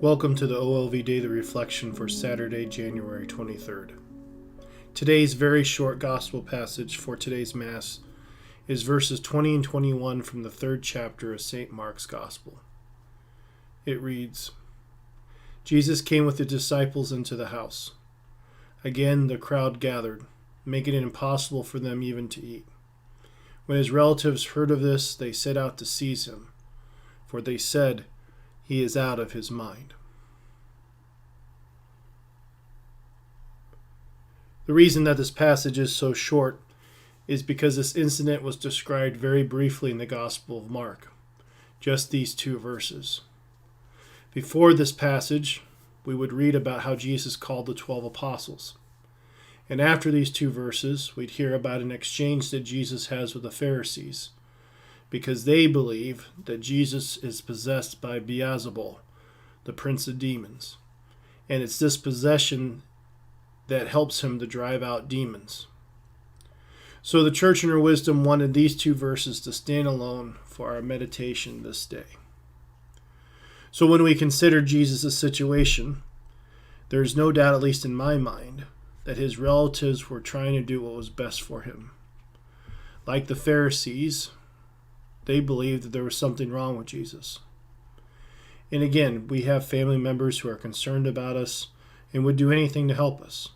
Welcome to the OLV Daily Reflection for Saturday, January 23rd. Today's very short gospel passage for today's Mass is verses 20 and 21 from the 3rd chapter of St. Mark's Gospel. It reads, Jesus came with the disciples into the house. Again the crowd gathered, making it impossible for them even to eat. When his relatives heard of this, they set out to seize him, for they said, "He is out of his mind." The reason that this passage is so short is because this incident was described very briefly in the Gospel of Mark, just these 2 verses. Before this passage, we would read about how Jesus called the 12 apostles. And after these 2 verses, we'd hear about an exchange that Jesus has with the Pharisees, because they believe that Jesus is possessed by Beelzebul, the prince of demons. And it's this possession that helps him to drive out demons. So the church in her wisdom wanted these 2 verses to stand alone for our meditation this day. So when we consider Jesus' situation, there's no doubt, at least in my mind, that his relatives were trying to do what was best for him. Like the Pharisees, they believed that there was something wrong with Jesus. And again, we have family members who are concerned about us and would do anything to help us.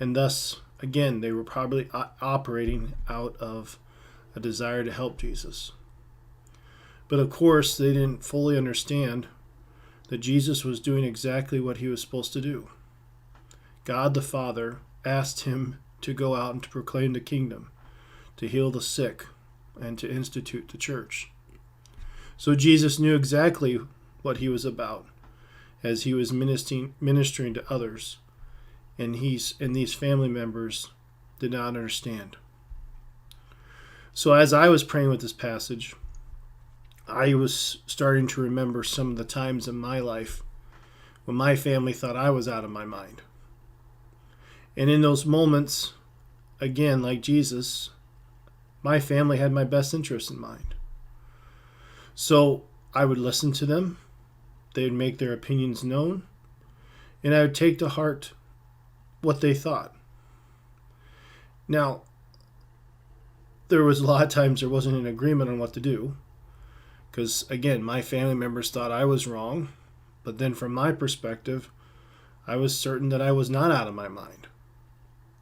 And thus, again, they were probably operating out of a desire to help Jesus. But of course, they didn't fully understand that Jesus was doing exactly what he was supposed to do. God the Father asked him to go out and to proclaim the kingdom, to heal the sick, and to institute the church. So Jesus knew exactly what he was about as he was ministering to others, and these family members did not understand. So as I was praying with this passage, I was starting to remember some of the times in my life when my family thought I was out of my mind. And in those moments, again, like Jesus, my family had my best interest in mind. So I would listen to them. They would make their opinions known, and I would take to heart what they thought. Now, there was a lot of times there wasn't an agreement on what to do, because, again, my family members thought I was wrong, but then from my perspective, I was certain that I was not out of my mind.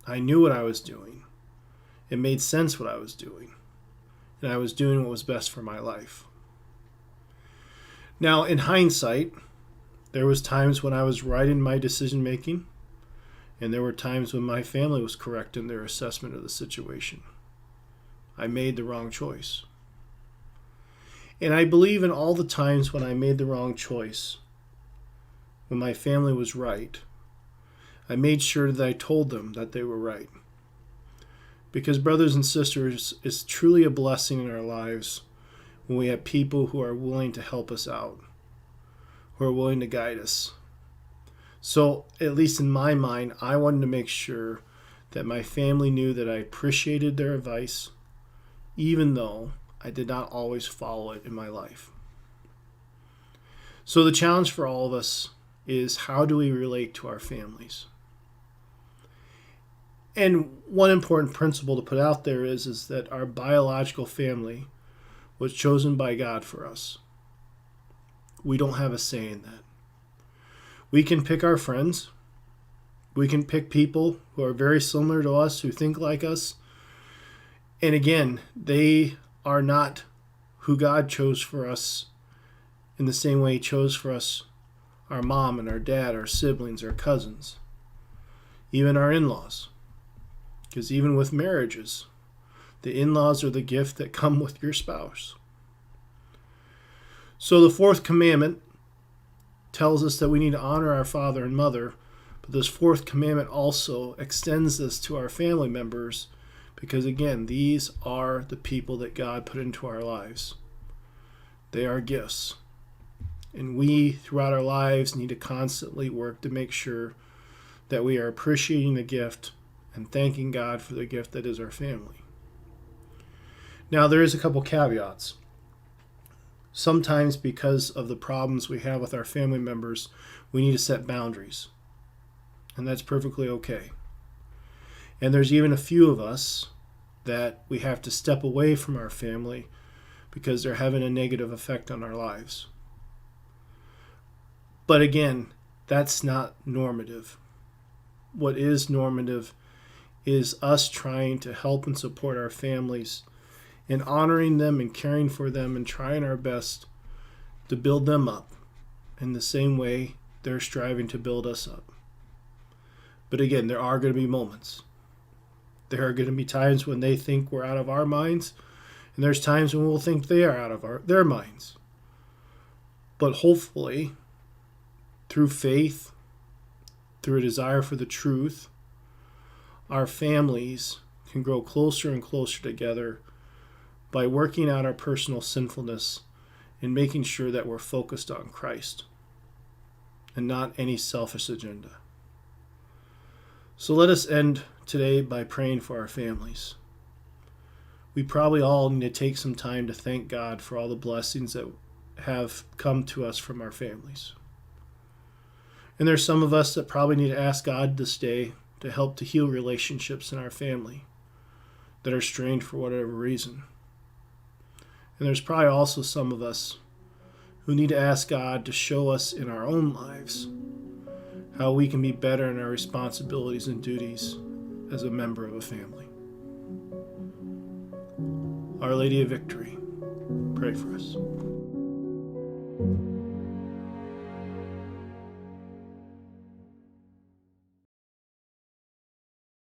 I knew what I was doing. It made sense what I was doing, and I was doing what was best for my life. Now, in hindsight, there was times when I was right in my decision making, and there were times when my family was correct in their assessment of the situation. I made the wrong choice. And I believe in all the times when I made the wrong choice, when my family was right, I made sure that I told them that they were right. Because, brothers and sisters, it's truly a blessing in our lives when we have people who are willing to help us out, who are willing to guide us. So, at least in my mind, I wanted to make sure that my family knew that I appreciated their advice, even though I did not always follow it in my life. So the challenge for all of us is, how do we relate to our families? And one important principle to put out there is that our biological family was chosen by God for us. We don't have a say in that. We can pick our friends. We can pick people who are very similar to us, who think like us. And again, they are not who God chose for us in the same way he chose for us our mom and our dad, our siblings, our cousins, even our in-laws. Because even with marriages, the in-laws are the gift that come with your spouse. So the 4th commandment tells us that we need to honor our father and mother, but this 4th commandment also extends this to our family members, because again, these are the people that God put into our lives. They are gifts. And we, throughout our lives, need to constantly work to make sure that we are appreciating the gift and thanking God for the gift that is our family. Now, there is a couple caveats. Sometimes because of the problems we have with our family members, we need to set boundaries. And that's perfectly okay. And there's even a few of us that we have to step away from our family because they're having a negative effect on our lives. But again, that's not normative. What is normative is us trying to help and support our families and honoring them and caring for them and trying our best to build them up in the same way they're striving to build us up. But again, there are going to be moments. There are going to be times when they think we're out of our minds, and there's times when we'll think they are out of their minds. But hopefully, through faith, through a desire for the truth, our families can grow closer and closer together by working out our personal sinfulness and making sure that we're focused on Christ and not any selfish agenda. So let us end today by praying for our families. We probably all need to take some time to thank God for all the blessings that have come to us from our families. And there's some of us that probably need to ask God this day to help to heal relationships in our family that are strained for whatever reason. And there's probably also some of us who need to ask God to show us in our own lives how we can be better in our responsibilities and duties as a member of a family. Our Lady of Victory, pray for us.